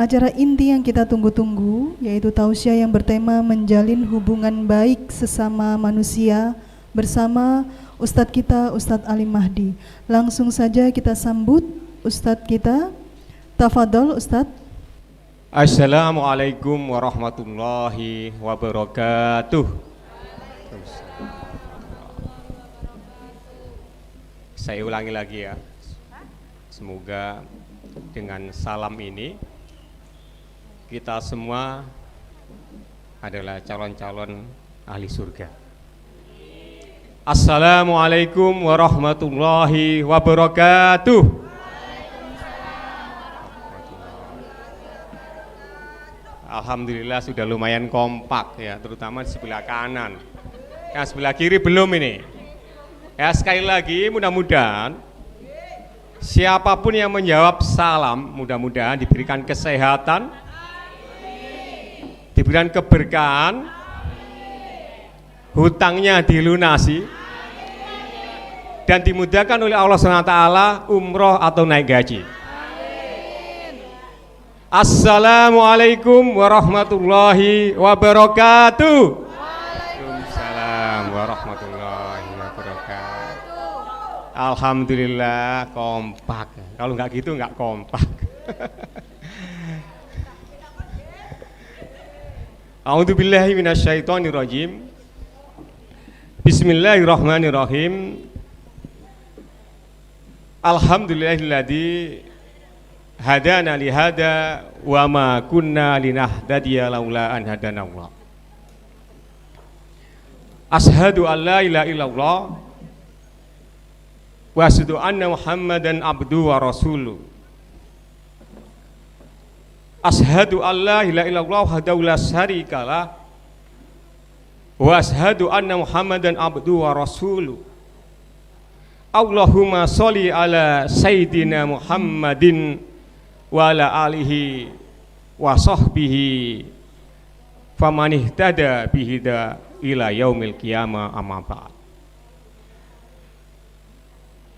acara inti yang kita tunggu-tunggu, yaitu tausiah yang bertema menjalin hubungan baik sesama manusia bersama Ustadz kita, Ustadz Ali Mahdi. Langsung saja kita sambut Ustadz kita. Tafadhol Ustadz. Assalamualaikum warahmatullahi wabarakatuh. Saya ulangi lagi ya. Semoga dengan salam ini kita semua adalah calon-calon ahli surga. Assalamualaikum warahmatullahi wabarakatuh. Alhamdulillah sudah lumayan kompak ya, terutama di sebelah kanan. Yang sebelah kiri belum ini. Ya, sekali lagi mudah-mudahan siapapun yang menjawab salam mudah-mudahan diberikan kesehatan, diberikan keberkahan, hutangnya dilunasi, dan dimudahkan oleh Allah SWT umroh atau naik gaji. Assalamualaikum warahmatullahi wabarakatuh. Waalaikumsalam warahmatullahi wabarakatuh. Alhamdulillah kompak. Kalau nggak gitu nggak kompak. A'udzubillahi minasyaitonirrajim. Bismillahirrahmanirrahim. Alhamdulillahilladzi hadana lihada wa ma kunna linahtadiya laula an hadanallah. Ashhadu an la ilaha illallah wa asyhadu anna Muhammadan abduhu wa rasuluh. Ashhadu an la ilaha illallah wahdahu la syarikalah wa asyhadu anna Muhammadan abduhu wa rasuluh. Allahumma sholli ala sayyidina Muhammadin wa ala alihi wa sahbihi faman ihtada bihida ila yaumil qiyamah amma ba'd.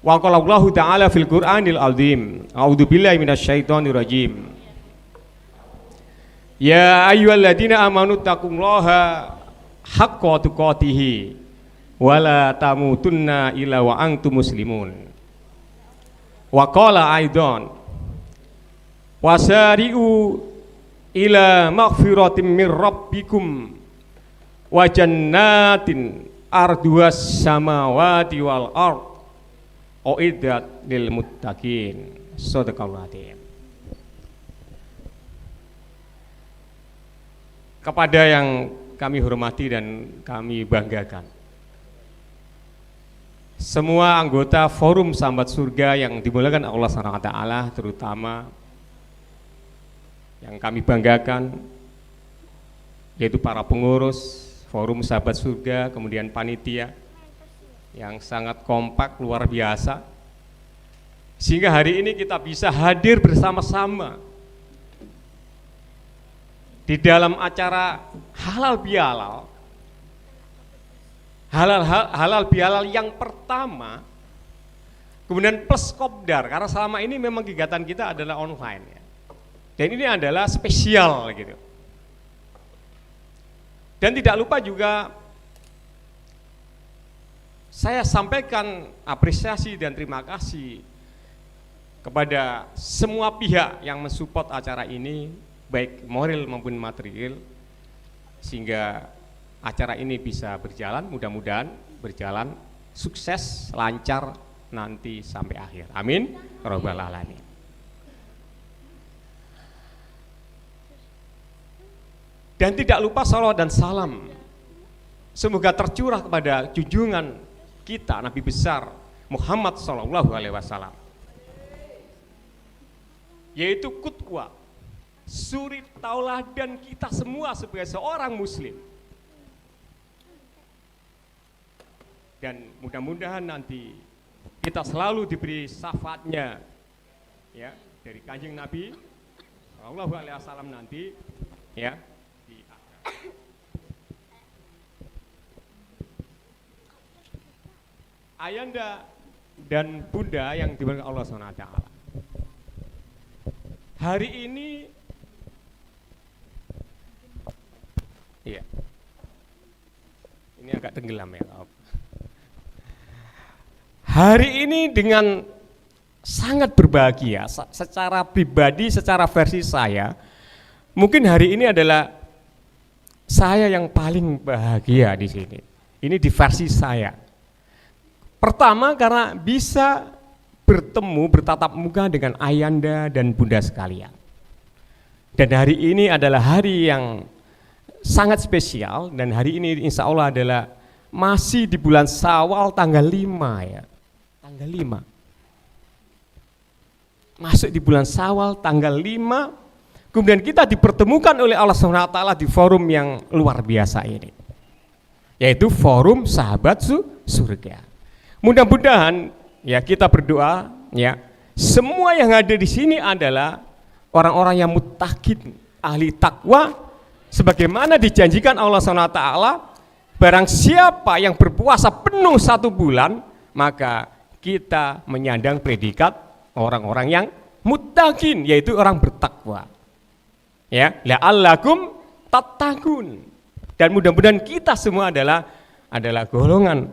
Wa qala Allahu ta'ala fil Qur'anil azim, a'udzu billahi minasyaitonir rajim. Ya ayyuhalladzina amanu taqullaha haqqa tuqatih wa la tamutunna illa wa antum muslimun. Wa qala aidan wasari'u ila maghfiratin min rabbikum wa jannatin arduas samawati wal ard uiddat lil muttaqin. Shadaqallahu adzim. Kepada yang kami hormati dan kami banggakan, semua anggota Forum Sambat Surga yang dimuliakan Allah SWT, terutama yang kami banggakan yaitu para pengurus Forum Sahabat Surga, kemudian panitia yang sangat kompak luar biasa, sehingga hari ini kita bisa hadir bersama-sama di dalam acara halal bihalal. Halal bihalal yang pertama, kemudian plus kopdar, karena selama ini memang kegiatan kita adalah online ya. Dan ini adalah spesial gitu. Dan tidak lupa juga saya sampaikan apresiasi dan terima kasih kepada semua pihak yang mensupport acara ini, baik moral maupun material, sehingga acara ini bisa berjalan, mudah-mudahan berjalan sukses, lancar nanti sampai akhir. Amin. Rabbal alamin. Dan tidak lupa salawat dan salam semoga tercurah kepada junjungan kita Nabi besar Muhammad Sallallahu Alaihi Wasallam, yaitu qudwah, suri tauladan kita semua sebagai seorang muslim. Dan mudah-mudahan nanti kita selalu diberi syafaatnya ya dari Kanjeng Nabi Sallallahu Alaihi Wasallam nanti ya. Ayanda dan Bunda yang dimuliakan Allah SWT, hari ini Nggak tenggelam ya. Hari ini dengan sangat berbahagia secara pribadi, secara versi saya, mungkin hari ini adalah saya yang paling bahagia di sini. Ini di versi saya. Pertama karena bisa bertemu, bertatap muka dengan ayanda dan bunda sekalian. Dan hari ini adalah hari yang sangat spesial, dan hari ini insya Allah adalah masih di bulan Syawal tanggal 5 ya. Tanggal 5. Masuk di bulan Syawal tanggal 5, kemudian kita dipertemukan oleh Allah SWT di forum yang luar biasa ini, yaitu forum sahabat surga. Mudah-mudahan ya kita berdoa ya, semua yang ada di sini adalah orang-orang yang muttaqin, ahli takwa, sebagaimana dijanjikan Allah SWT. Barang siapa yang berpuasa penuh 1 bulan, maka kita menyandang predikat orang-orang yang muttaqin, yaitu orang bertakwa. Ya, la'allakum tattaqun. Dan mudah-mudahan kita semua adalah golongan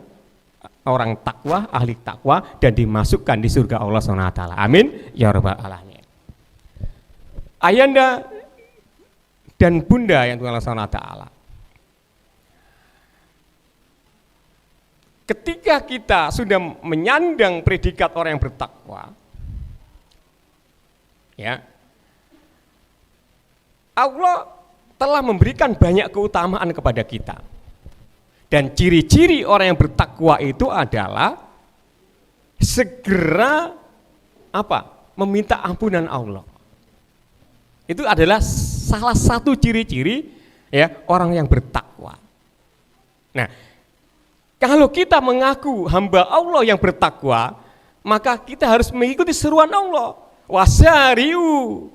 orang takwa, ahli takwa, dan dimasukkan di surga Allah SWT. Amin ya rabbal alamin. Ayanda dan bunda yang Tuhan Allah SWT, ketika kita sudah menyandang predikat orang yang bertakwa, ya, Allah telah memberikan banyak keutamaan kepada kita. Dan ciri-ciri orang yang bertakwa itu adalah segera meminta ampunan Allah. Itu adalah salah satu ciri-ciri ya orang yang bertakwa. Nah, kalau kita mengaku hamba Allah yang bertakwa, maka kita harus mengikuti seruan Allah. Wasari'u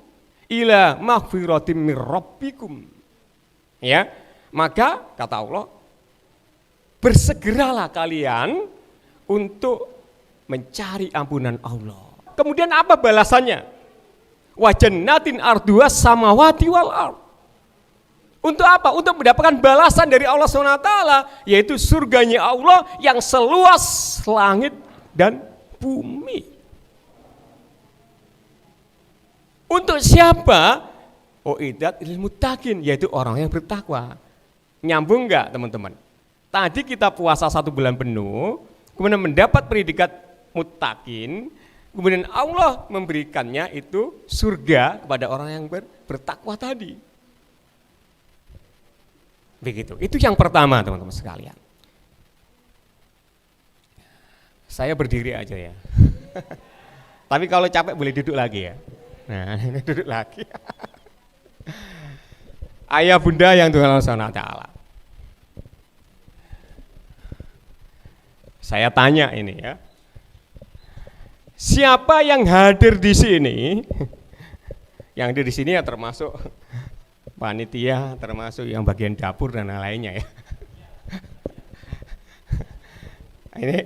ila maghfiratim mir rabbikum. Ya, maka kata Allah, bersegeralah kalian untuk mencari ampunan Allah. Kemudian apa balasannya? Wa jannatin arduha samawati wal ard. Untuk apa? Untuk mendapatkan balasan dari Allah SWT, yaitu surganya Allah yang seluas langit dan bumi. Untuk siapa? Uiddat lil muttaqin, yaitu orang yang bertakwa. Nyambung enggak teman-teman? Tadi kita puasa 1 bulan penuh, kemudian mendapat predikat muttaqin, kemudian Allah memberikannya itu surga kepada orang yang bertakwa tadi. Begitu. Itu yang pertama teman-teman sekalian. Saya berdiri aja ya. Tapi kalau capek boleh duduk lagi ya. Nah, duduk lagi. Ayah bunda yang Tuhan Allah SWT. Saya tanya ini ya. Siapa yang hadir di sini? Yang hadir di sini ya termasuk panitia, termasuk yang bagian dapur dan lainnya ya.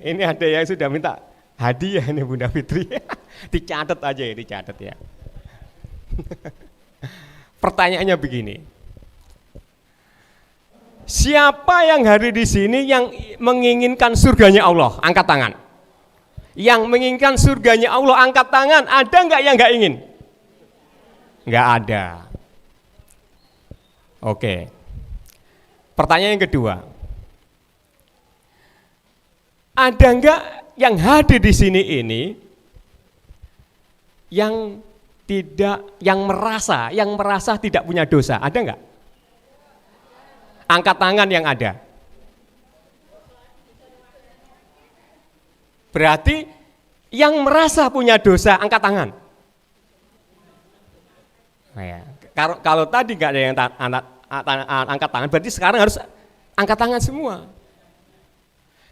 Ini ada yang sudah minta hadiah ini Bunda Fitri. Dicatat aja ya, dicatat ya. Pertanyaannya begini. Siapa yang hadir di sini yang menginginkan surganya Allah? Angkat tangan. Yang menginginkan surganya Allah, angkat tangan. Ada enggak yang enggak ingin? Enggak ada. Oke. Pertanyaan yang kedua. Ada enggak yang hadir di sini ini yang merasa tidak punya dosa? Ada enggak? Angkat tangan yang ada. Berarti yang merasa punya dosa, angkat tangan. Nah ya, kalau tadi nggak ada yang angkat tangan, berarti sekarang harus angkat tangan semua.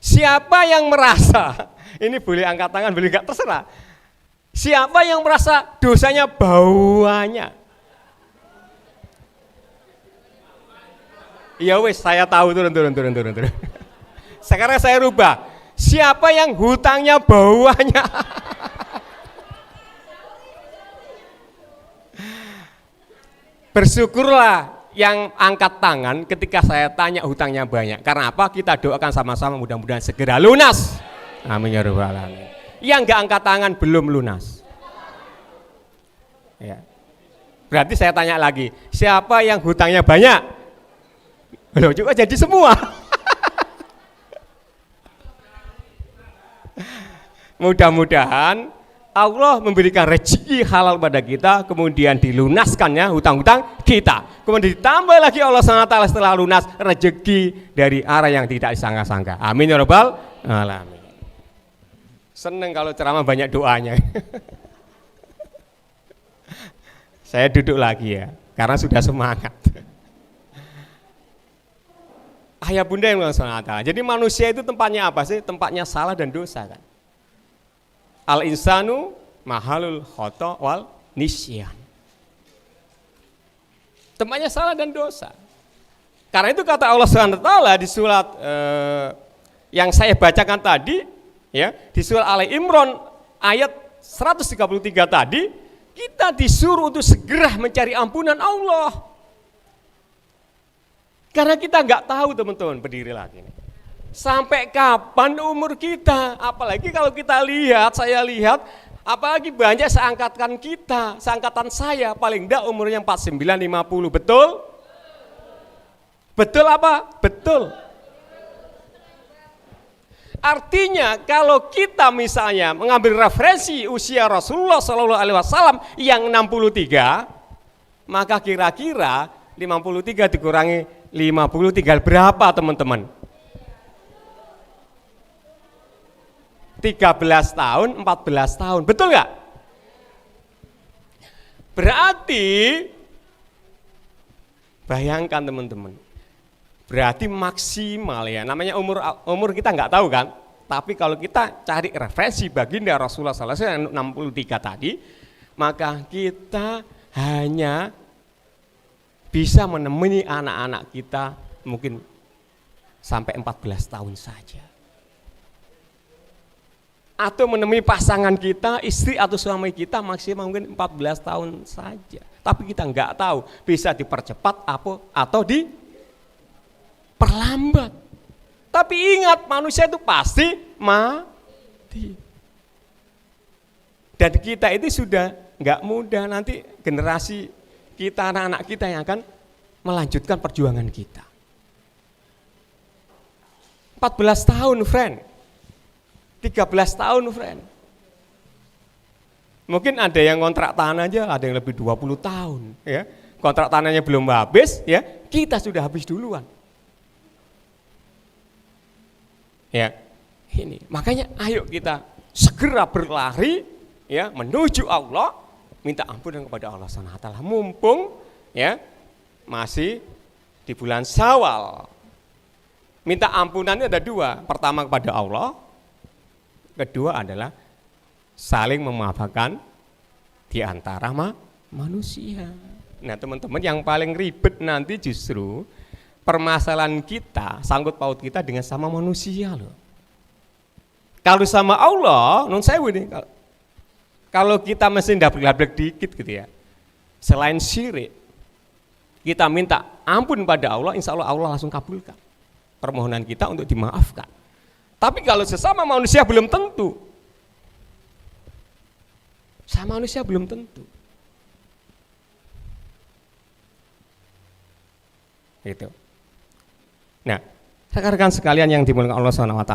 Siapa yang merasa, ini boleh angkat tangan, boleh nggak, terserah. Siapa yang merasa dosanya bawahnya? Ya wes, saya tahu, turun. Sekarang saya rubah. Siapa yang hutangnya bawahnya? Bersyukurlah yang angkat tangan ketika saya tanya hutangnya banyak? Karena apa? Kita doakan sama-sama mudah-mudahan segera lunas. Amin ya rabbal alamin. Yang nggak angkat tangan belum lunas. Ya. Berarti saya tanya lagi, siapa yang hutangnya banyak? Loh, juga jadi semua. Mudah-mudahan Allah memberikan rezeki halal pada kita, kemudian dilunaskannya hutang-hutang kita. Kemudian ditambah lagi Allah SWT setelah lunas rezeki dari arah yang tidak disangka-sangka. Amin ya rabbal alamin. Seneng kalau ceramah banyak doanya. Saya duduk lagi ya, karena sudah semangat. Ayah bunda yang Allah. Jadi manusia itu tempatnya apa sih? Tempatnya salah dan dosa kan. Al insanu mahalul khoto wal nisyan. Tempatnya salah dan dosa. Karena itu kata Allah SWT di surat yang saya bacakan tadi, ya, di surat Ali Imran ayat 133 tadi, kita disuruh untuk segera mencari ampunan Allah. Karena kita nggak tahu teman-teman, berdiri lagi nih. Sampai kapan umur kita? Apalagi kalau kita lihat, saya lihat, apalagi banyak seangkatan kita, seangkatan saya, paling enggak umurnya 49-50, betul? Betul apa? Betul. Artinya kalau kita misalnya mengambil referensi usia Rasulullah SAW yang 63, maka kira-kira 53 dikurangi 50 tinggal berapa teman-teman? 13 tahun, 14 tahun, betul nggak? Berarti, bayangkan teman-teman, berarti maksimal ya, namanya umur kita nggak tahu kan, tapi kalau kita cari referensi baginda Rasulullah SAW yang 63 tadi, maka kita hanya bisa menemani anak-anak kita mungkin sampai 14 tahun saja. Atau menemui pasangan kita, istri atau suami kita maksimal mungkin 14 tahun saja. Tapi kita nggak tahu bisa dipercepat atau diperlambat. Tapi ingat, manusia itu pasti mati. Dan kita itu sudah nggak mudah, nanti generasi kita, anak-anak kita yang akan melanjutkan perjuangan kita. 14 tahun, friend. 13 tahun, friend. Mungkin ada yang kontrak tanah aja, ada yang lebih 20 tahun, ya. Kontrak tanahnya belum habis, ya. Kita sudah habis duluan. Ya. Ini, makanya ayo kita segera berlari, ya, menuju Allah, minta ampunan kepada Allah SWT. Mumpung, ya, masih di bulan Syawal. Minta ampunannya ada dua. Pertama kepada Allah, kedua adalah saling memaafkan di antara manusia. Nah teman-teman, yang paling ribet nanti justru permasalahan kita, sangkut paut kita dengan sama manusia loh. Kalau sama Allah, non sewu nih, kalau kita mesti dablek dikit gitu ya, selain syirik, kita minta ampun pada Allah, insya Allah Allah langsung kabulkan permohonan kita untuk dimaafkan. Tapi kalau sesama manusia belum tentu. Sama manusia belum tentu. Gitu. Nah, rekan-rekan sekalian yang dimuliakan Allah SWT,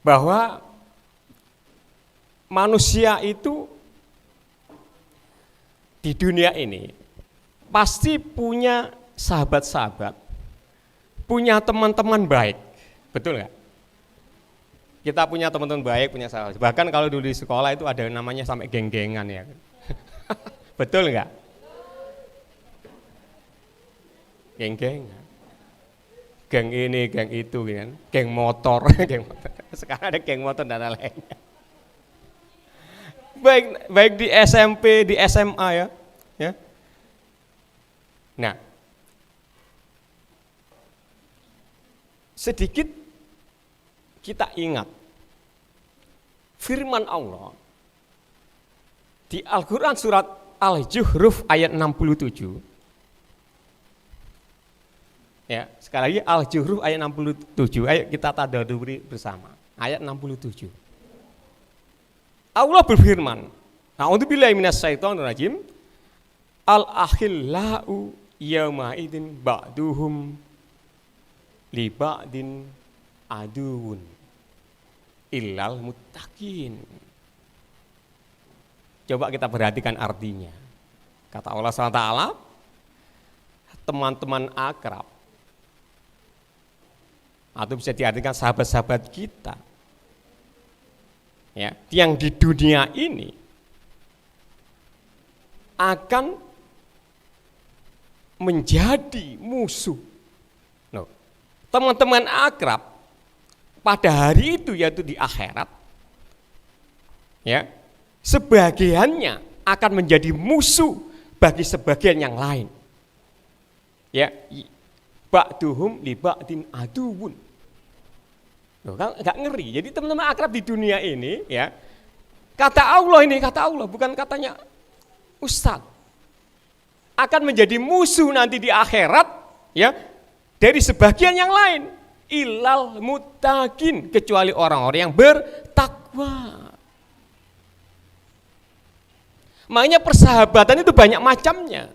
bahwa manusia itu di dunia ini pasti punya sahabat-sahabat, punya teman-teman baik, betul nggak? Kita punya teman-teman baik, punya sahabat. Bahkan kalau dulu di sekolah itu ada namanya sampai geng-gengan ya, betul nggak? Geng-gengan, geng ini, geng itu, kan? Geng motor, geng motor. Sekarang ada geng motor dan lainnya. Baik di SMP, di SMA ya. Nah, sedikit kita ingat firman Allah Di Al-Quran surat Al-Zuhruf ayat 67. Ya, sekali lagi Al-Zuhruf ayat 67. Ayo kita tadabburi bersama. Ayat 67. Allah berfirman, A'udzubillahi minasyaitonir rajim. Al-akhillau yauma idzin ba'duhum li ba'din aduun illal muttaqin. Coba kita perhatikan artinya. Kata Allah SWT, teman-teman akrab, atau bisa diartikan sahabat-sahabat kita, ya, yang di dunia ini akan menjadi musuh. Loh, teman-teman akrab pada hari itu, yaitu di akhirat, ya, sebagiannya akan menjadi musuh bagi sebagian yang lain. Ya, ba'duhum li ba'din aduun. Loh, kan enggak ngeri. Jadi teman-teman akrab di dunia ini, ya, kata Allah ini, kata Allah, bukan katanya Ustadz, akan menjadi musuh nanti di akhirat, ya, dari sebagian yang lain. Ilal muttaqin, kecuali orang-orang yang bertakwa. Makanya persahabatan itu banyak macamnya.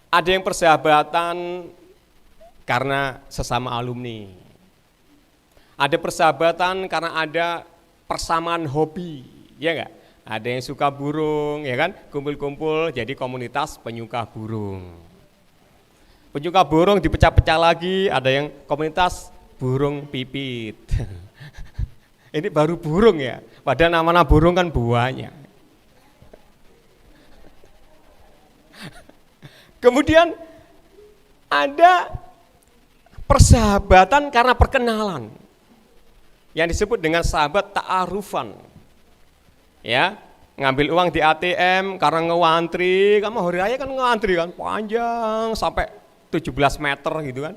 Ada yang persahabatan karena sesama alumni. Ada persahabatan karena ada persamaan hobi, ya enggak? Ada yang suka burung, ya kan? Kumpul-kumpul jadi komunitas penyuka burung. Penyuka burung dipecah-pecah lagi, ada yang komunitas burung pipit. Ini baru burung ya, padahal nama-nama burung kan buahnya. Kemudian ada persahabatan karena perkenalan, yang disebut dengan sahabat ta'arufan. Ya, ngambil uang di ATM karena ngewantri, kamu hari raya kan ngewantri kan, panjang sampai 17 meter gitu kan.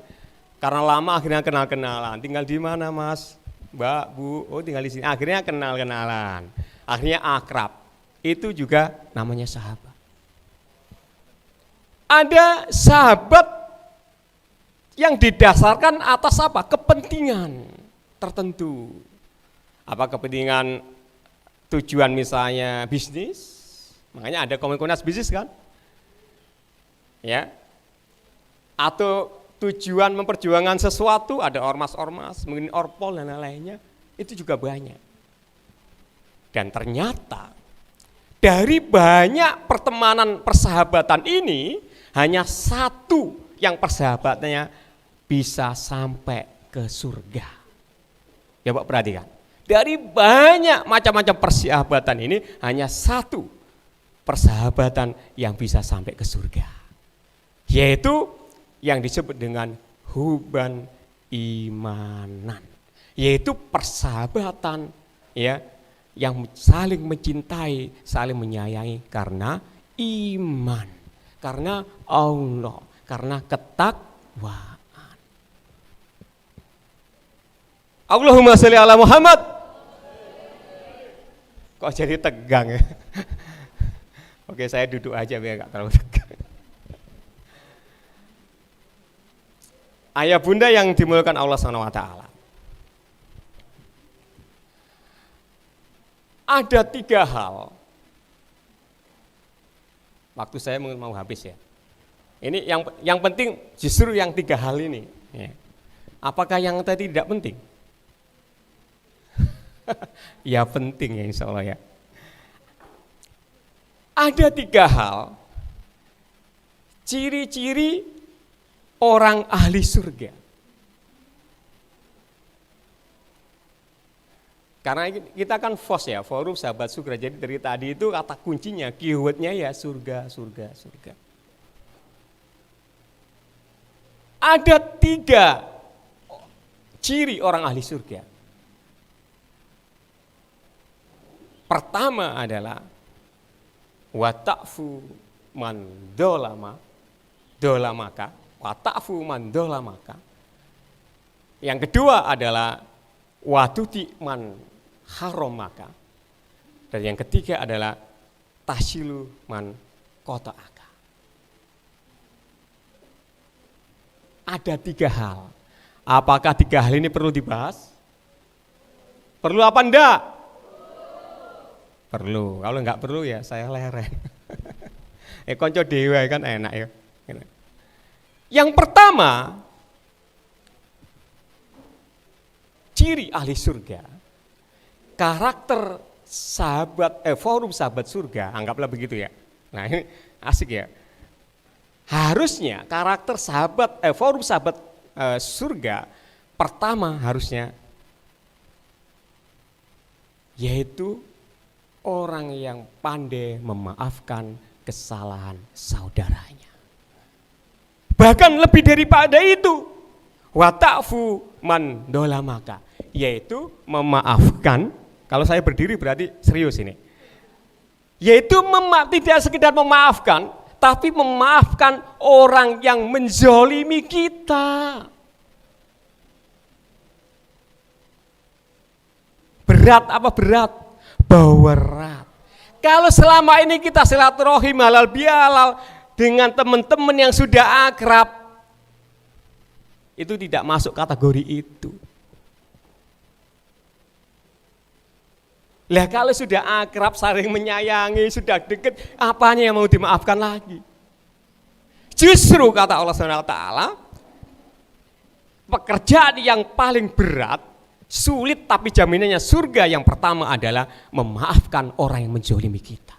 Karena lama akhirnya kenal-kenalan. Tinggal di mana Mas? Mbak, Bu, oh tinggal di sini. Akhirnya kenal-kenalan. Akhirnya akrab. Itu juga namanya sahabat. Ada sahabat yang didasarkan atas apa? Kepentingan tertentu. Apa kepentingan tujuan misalnya bisnis? Makanya ada komunitas bisnis kan? Ya. Atau tujuan memperjuangkan sesuatu, ada ormas-ormas, mungkin orpol dan lain-lainnya, itu juga banyak. Dan ternyata dari banyak pertemanan persahabatan ini, hanya satu yang persahabatannya bisa sampai ke surga. Ya Pak, perhatikan. Dari banyak macam-macam persahabatan ini, hanya satu persahabatan yang bisa sampai ke surga. Yaitu yang disebut dengan huban imanan, yaitu persahabatan, ya, yang saling mencintai, saling menyayangi karena iman, karena Allah, karena ketakwaan. Allahumma sholli ala Muhammad. Kok jadi tegang ya? Oke, saya duduk aja biar gak terlalu tegang. Ayah bunda yang dimuliakan Allah SWT. Ada 3 hal. Waktu saya mau habis ya. Ini yang penting justru yang 3 hal ini. Ya. Apakah yang tadi tidak penting? Ya penting ya insya Allah ya. Ada 3 hal. Ciri-ciri orang ahli surga. Karena kita kan FOS ya, Forum Sahabat Surga. Jadi dari tadi itu kata kuncinya, keywordnya ya surga, surga, surga. Ada 3 ciri orang ahli surga. Pertama adalah wata'fu man dolamaka, wata'fu man dolamaka. Yang kedua adalah watuti man haromaka. Dan yang ketiga adalah tahsilu man qata'aka. Ada 3 hal. Apakah 3 hal ini perlu dibahas? Perlu apa enggak? Perlu. Kalau enggak perlu ya saya leren. Konco dewa kan enak ya. Yang pertama, ciri ahli surga, karakter forum sahabat surga, anggaplah begitu ya. Nah ini asik ya. Harusnya karakter forum sahabat surga pertama harusnya yaitu orang yang pandai memaafkan kesalahan saudaranya. Bahkan lebih daripada itu, wa ta'fu man dolamaka, yaitu memaafkan. Kalau saya berdiri berarti serius ini. Yaitu tidak sekedar memaafkan, tapi memaafkan orang yang menzolimi kita. Berat apa berat? Berat. Kalau selama ini kita silaturahim halal bihalal dengan teman-teman yang sudah akrab, itu tidak masuk kategori itu. Lah kalau sudah akrab, saling menyayangi, sudah dekat, apanya yang mau dimaafkan lagi? Justru kata Allah SWT, pekerjaan yang paling berat, sulit tapi jaminannya surga yang pertama adalah memaafkan orang yang menzolimi kita.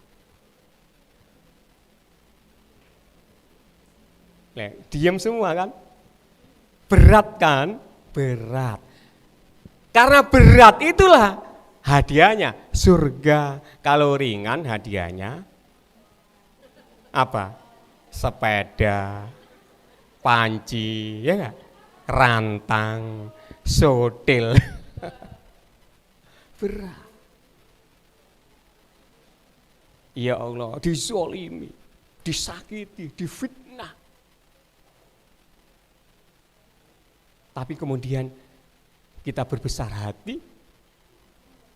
Diam semua kan? Berat kan? Berat. Karena berat itulah hadiahnya surga. Kalau ringan hadiahnya apa? Sepeda, panci, ya gak? Rantang, sotil. Berat. Ya Allah, dizolimi, disakiti, difitnah. Tapi kemudian kita berbesar hati,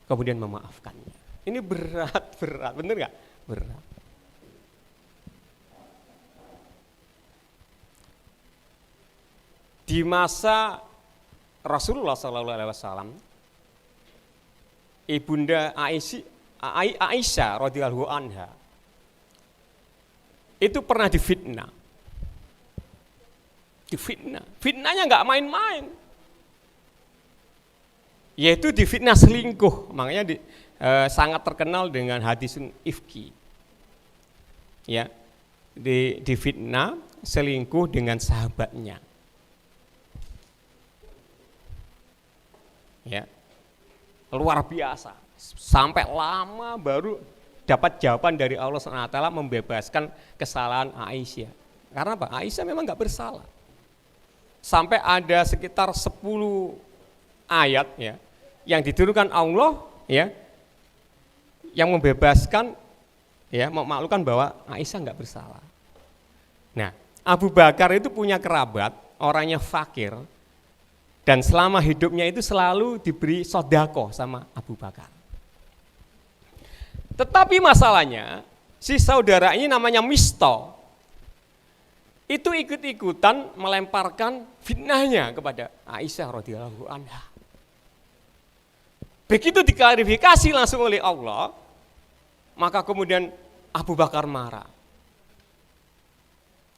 kemudian memaafkannya. Ini berat, bener gak? Berat. Di masa Rasulullah SAW, Ibunda Aisyah radhiyallahu anha itu pernah difitnah. Fitnahnya nggak main-main. Yaitu difitnah selingkuh, makanya sangat terkenal dengan hadisun ifki. Ya, difitnah selingkuh dengan sahabatnya. Ya, luar biasa. Sampai lama baru dapat jawaban dari Allah SWT membebaskan kesalahan Aisyah. Karena apa? Aisyah memang nggak bersalah. Sampai ada sekitar 10 ayat ya yang diturunkan Allah ya yang membebaskan ya memaklumkan bahwa Aisyah nggak bersalah. Nah, Abu Bakar itu punya kerabat orangnya fakir. Dan selama hidupnya itu selalu diberi sodako sama Abu Bakar. Tetapi masalahnya, si saudara ini namanya Misto, itu ikut-ikutan melemparkan fitnahnya kepada Aisyah radhiyallahu anha. Begitu diklarifikasi langsung oleh Allah, maka kemudian Abu Bakar marah.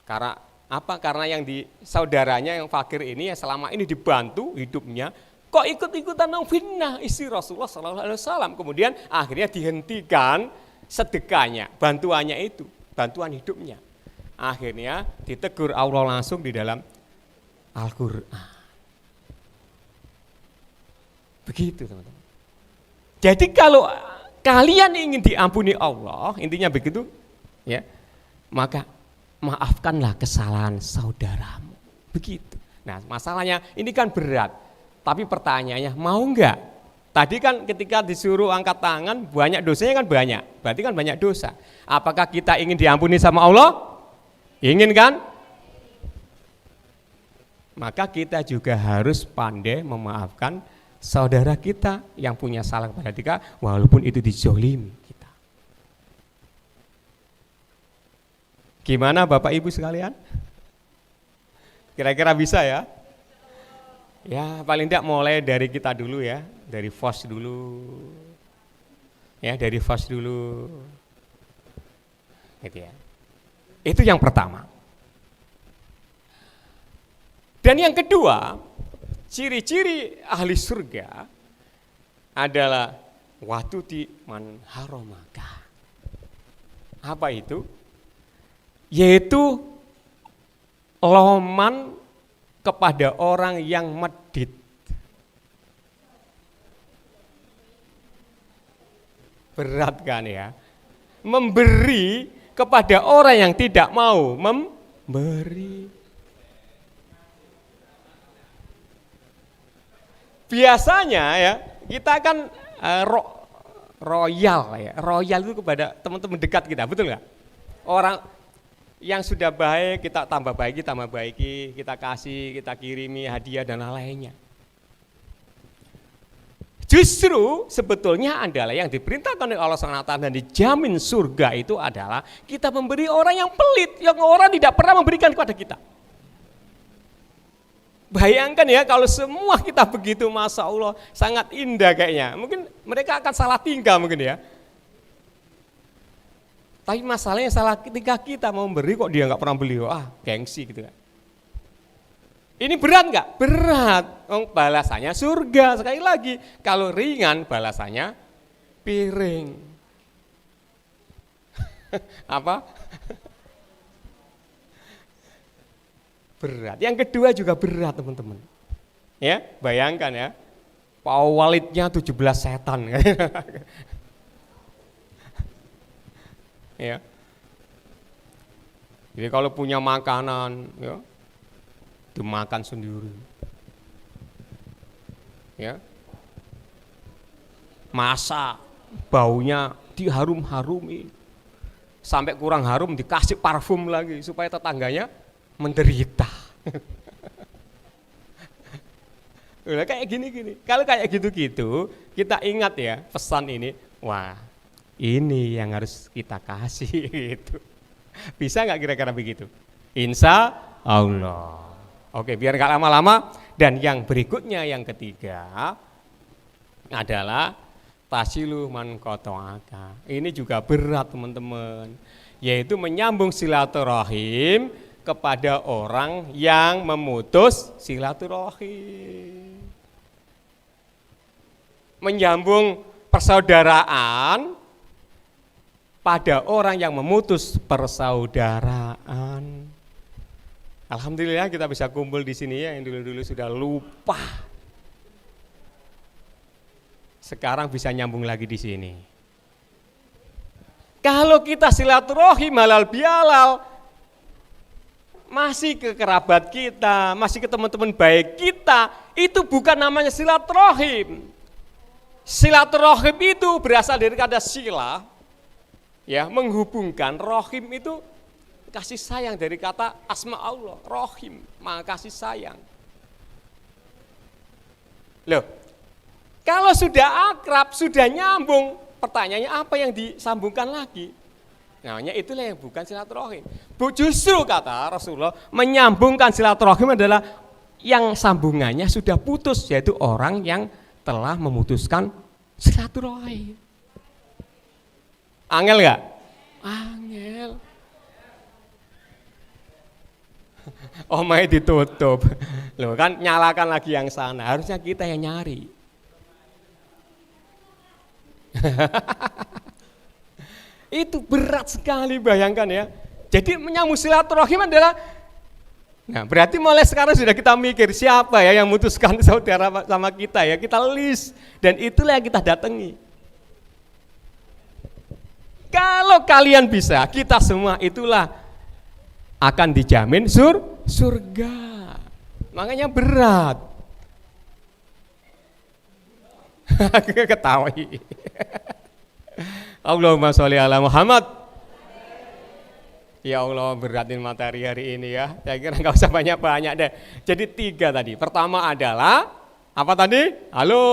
Karena apa? Karena yang di saudaranya yang fakir ini yang selama ini dibantu hidupnya, kok ikut-ikutan fitnah istri Rasulullah SAW. Kemudian akhirnya dihentikan sedekahnya, bantuannya itu, bantuan hidupnya. Akhirnya ditegur Allah langsung di dalam Al-Quran. Begitu teman-teman. Jadi kalau kalian ingin diampuni Allah, intinya begitu, ya, maka maafkanlah kesalahan saudaramu. Begitu. Nah, masalahnya ini kan berat. Tapi pertanyaannya, mau enggak? Tadi kan ketika disuruh angkat tangan, banyak dosanya kan banyak. Berarti kan banyak dosa. Apakah kita ingin diampuni sama Allah? Ingin kan? Maka kita juga harus pandai memaafkan saudara kita yang punya salah kepada kita, walaupun itu dizolimi kita. Gimana Bapak Ibu sekalian? Kira-kira bisa ya? Ya paling tidak mulai dari kita dulu ya, dari FOS dulu. Ya dari FOS dulu. Gitu ya. Itu yang pertama. Dan yang kedua, ciri-ciri ahli surga adalah watuti man haromaka. Apa itu? Yaitu loman kepada orang yang medit. Berat kan ya? Memberi kepada orang yang tidak mau memberi. Biasanya ya, kita kan royal ya. Royal itu kepada teman-teman dekat kita, betul nggak? Orang yang sudah baik kita tambah baiki, kita kasih, kita kirimi hadiah dan lain-lainnya. Justru sebetulnya adalah yang diperintahkan oleh Allah SWT dan dijamin surga itu adalah kita memberi orang yang pelit, yang orang tidak pernah memberikan kepada kita. Bayangkan ya kalau semua kita begitu, Masya Allah, sangat indah kayaknya. Mungkin mereka akan salah tingkah mungkin ya. Tapi masalahnya salah ketika kita mau memberi kok dia nggak pernah beli, gengsi gitu kan. Ini berat nggak? Berat. Balasannya surga. Sekali lagi, kalau ringan balasannya piring. Apa? Berat. Yang kedua juga berat teman-teman. Ya, bayangkan ya. Pawalidnya 17 setan. Ya. Jadi kalau punya makanan, ya, dimakan sendiri. Ya. Masak, baunya diharum-harumi. Sampai kurang harum dikasih parfum lagi supaya tetangganya menderita. Udah kayak gini-gini. Kalau kayak gitu-gitu, kita ingat ya pesan ini. Wah, ini yang harus kita kasih gitu. Bisa nggak kira-kira begitu? Insya Allah. Oke, biar nggak lama-lama. Dan yang berikutnya, yang ketiga adalah tasilu man qata'aka. Ini juga berat teman-teman. Yaitu menyambung silaturahim kepada orang yang memutus silaturahim. Menyambung persaudaraan pada orang yang memutus persaudaraan. Alhamdulillah kita bisa kumpul di sini ya, yang dulu-dulu sudah lupa. Sekarang bisa nyambung lagi di sini. Kalau kita silaturahim halal bihalal, masih ke kerabat kita, masih ke teman-teman baik kita, itu bukan namanya silaturahim. Silaturahim itu berasal dari kata sila, ya, menghubungkan. Rohim itu kasih sayang, dari kata asma Allah, rohim, maha kasih sayang. Loh, kalau sudah akrab, sudah nyambung, pertanyaannya apa yang disambungkan lagi? Namanya itulah yang bukan silaturahim. Justru kata Rasulullah, menyambungkan silaturahim adalah yang sambungannya sudah putus, yaitu orang yang telah memutuskan silaturahim. Angel nggak? Angel. Omai ditutup. Loh kan nyalakan lagi yang sana. Harusnya kita yang nyari. Itu berat sekali, bayangkan ya. Jadi menyambung silaturahim adalah, nah berarti mulai sekarang sudah kita mikir siapa ya yang memutuskan saudara sama kita ya. Kita list dan itulah yang kita datangi. Kalau kalian bisa, kita semua itulah akan dijamin surga. Makanya berat. Ketahui. Allahumma sholli ala Muhammad. Ya Allah, beratin materi hari ini ya. Saya kira nggak usah banyak-banyak deh. Jadi 3 tadi. Pertama adalah Apa tadi? Halo.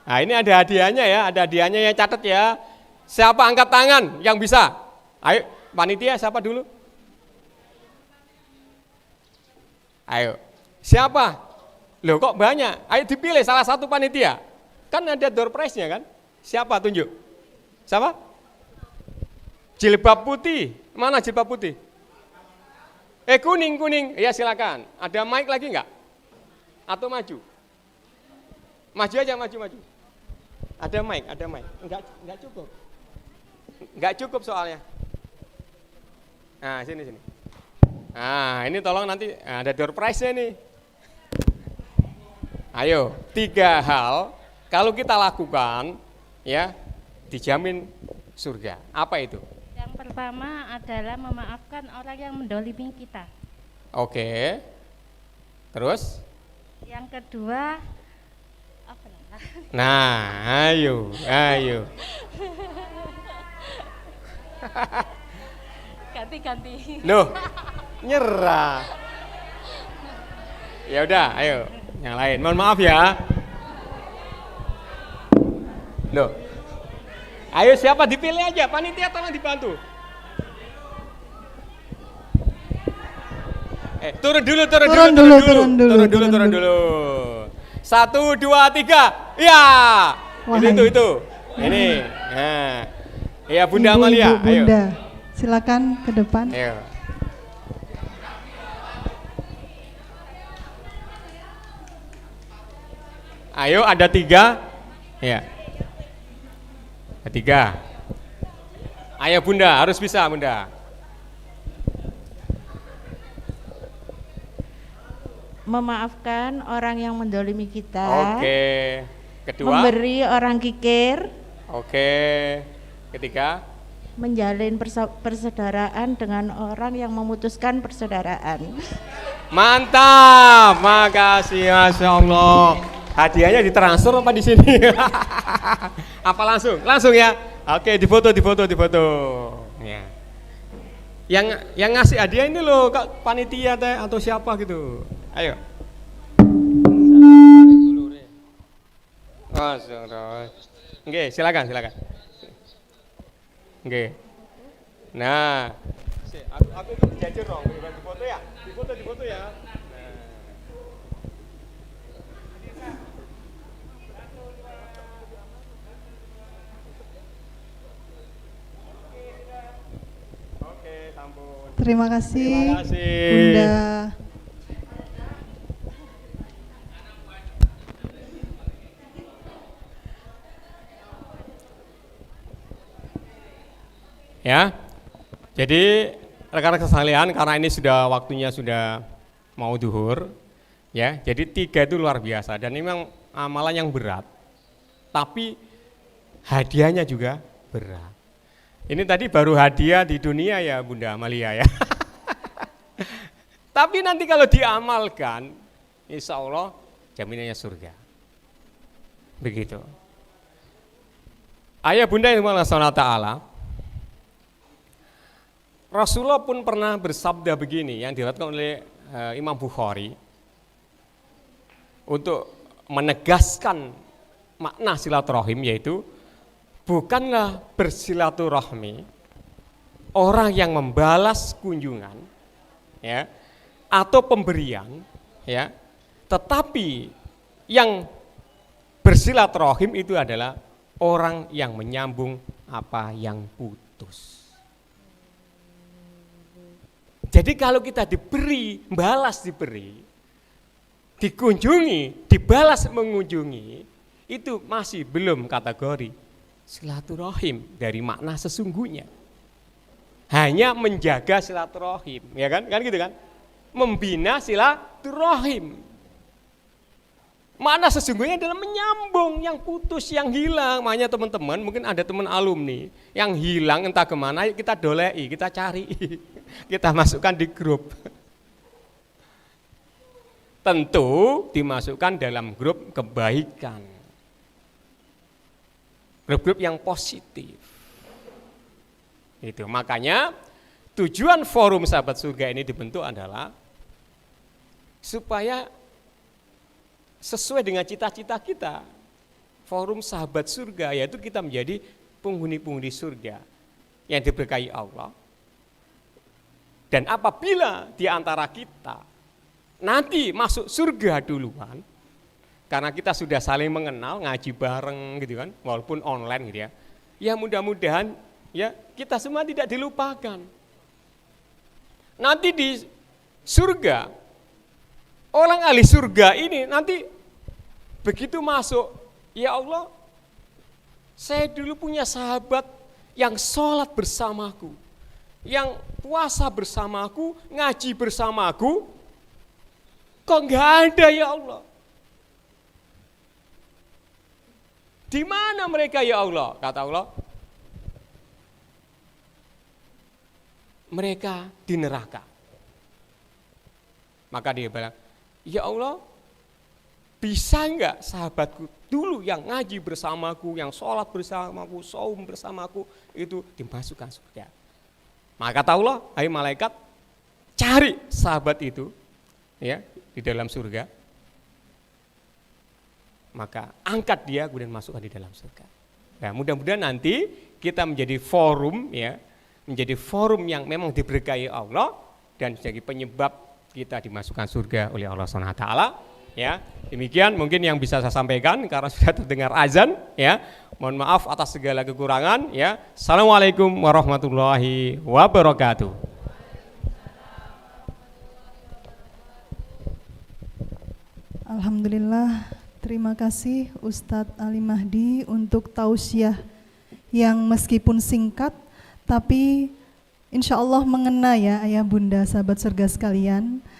Nah, ini ada hadiahnya ya, ada hadiahnya ya, catat ya. Siapa angkat tangan yang bisa? Ayo, panitia siapa dulu? Ayo, siapa? Loh kok banyak? Ayo dipilih salah satu panitia. Kan ada door prize-nya kan? Siapa tunjuk? Siapa? Jilbab putih. Mana jilbab putih? Kuning, kuning. Ya silakan. Ada mic lagi enggak? Atau maju? Maju aja, maju. Ada mic, ada mic. Enggak cukup. Enggak cukup soalnya. Nah, sini. Nah, ini tolong nanti ada door prize-nya nih. Ayo, 3 hal kalau kita lakukan ya dijamin surga. Apa itu? Yang pertama adalah memaafkan orang yang mendolimi kita. Oke. Terus? Yang kedua, apa? Nah, ayo. Ganti. Loh, nyerah. Ya udah, ayo. Yang lain. Mohon maaf ya. Loh. Ayo siapa dipilih aja, panitia tolong dibantu. Turun dulu. Turun dulu. 1, 2, 3. Ya. Itu. Ini. Nah. Ya Bunda Amalia, Ibu, Bunda. Silakan ke depan. Ayo. Ayo ada 3. Ya. 3. Ayo Bunda, harus bisa Bunda. Memaafkan orang yang mendolimi kita. Oke. Kedua. Memberi orang kikir. Oke. Ketiga. Menjalin persaudaraan dengan orang yang memutuskan persaudaraan. Mantap, makasih, Masya Allah. Hadiahnya ditransfer apa di sini? Apa langsung? Langsung ya. Oke, difoto. Ya. Yang ngasih hadiah ini loh, Kak, panitia teh atau siapa gitu. Ayo. Oke, silakan. Oke. Nah, aku ikut dijajur dong, difoto ya. Difoto ya. Terima kasih. Terima kasih. Bunda. Ya, jadi rekan-rekan sekalian, karena ini sudah waktunya sudah mau duhur, ya. Jadi 3 itu luar biasa dan ini memang amalan yang berat, tapi hadiahnya juga berat. Ini tadi baru hadiah di dunia ya Bunda Amalia ya. Tapi nanti kalau diamalkan, insya Allah jaminannya surga. Begitu. Ayah Bunda yang Allah SWT, Rasulullah pun pernah bersabda begini yang diriwayatkan oleh Imam Bukhari untuk menegaskan makna silaturahim, yaitu bukanlah bersilaturahmi orang yang membalas kunjungan ya atau pemberian ya, tetapi yang bersilaturahim itu adalah orang yang menyambung apa yang putus. Jadi kalau kita diberi, balas diberi, dikunjungi, dibalas mengunjungi, itu masih belum kategori silaturahim dari makna sesungguhnya. Hanya menjaga silaturahim, ya kan? Kan gitu kan? Membina silaturahim. Makna sesungguhnya adalah menyambung yang putus, yang hilang. Makanya teman-teman, mungkin ada teman alumni yang hilang entah kemana, yuk kita dolei, kita cari. Kita masukkan di grup. Tentu dimasukkan dalam grup kebaikan. Grup-grup yang positif. Itu makanya tujuan forum sahabat surga ini dibentuk adalah supaya sesuai dengan cita-cita kita. Forum sahabat surga, yaitu kita menjadi penghuni-penghuni surga yang diberkahi Allah. Dan apabila di antara kita nanti masuk surga duluan, karena kita sudah saling mengenal, ngaji bareng gitu kan, walaupun online gitu ya. Ya mudah-mudahan ya kita semua tidak dilupakan. Nanti di surga, orang ahli surga ini nanti begitu masuk, ya Allah, saya dulu punya sahabat yang sholat bersamaku, yang puasa bersamaku, ngaji bersamaku, kok nggak ada ya Allah? Di mana mereka ya Allah? Kata Allah, mereka di neraka. Maka dia bilang, ya Allah, bisa enggak sahabatku dulu yang ngaji bersamaku, yang sholat bersamaku, saum bersamaku, itu dimasukkan surga. Maka kata Allah, hai malaikat, cari sahabat itu ya di dalam surga. Maka angkat dia kemudian masukkan di dalam surga. Nah, mudah-mudahan nanti kita menjadi forum ya, menjadi forum yang memang diberkahi Allah dan jadi penyebab kita dimasukkan surga oleh Allah Subhanahu wa taala ya. Demikian mungkin yang bisa saya sampaikan karena sudah terdengar azan ya. Mohon maaf atas segala kekurangan ya. Assalamualaikum warahmatullahi wabarakatuh. Alhamdulillah, terima kasih Ustadz Ali Mahdi untuk tausiah yang meskipun singkat tapi insya Allah mengena ya ayah bunda sahabat surga sekalian.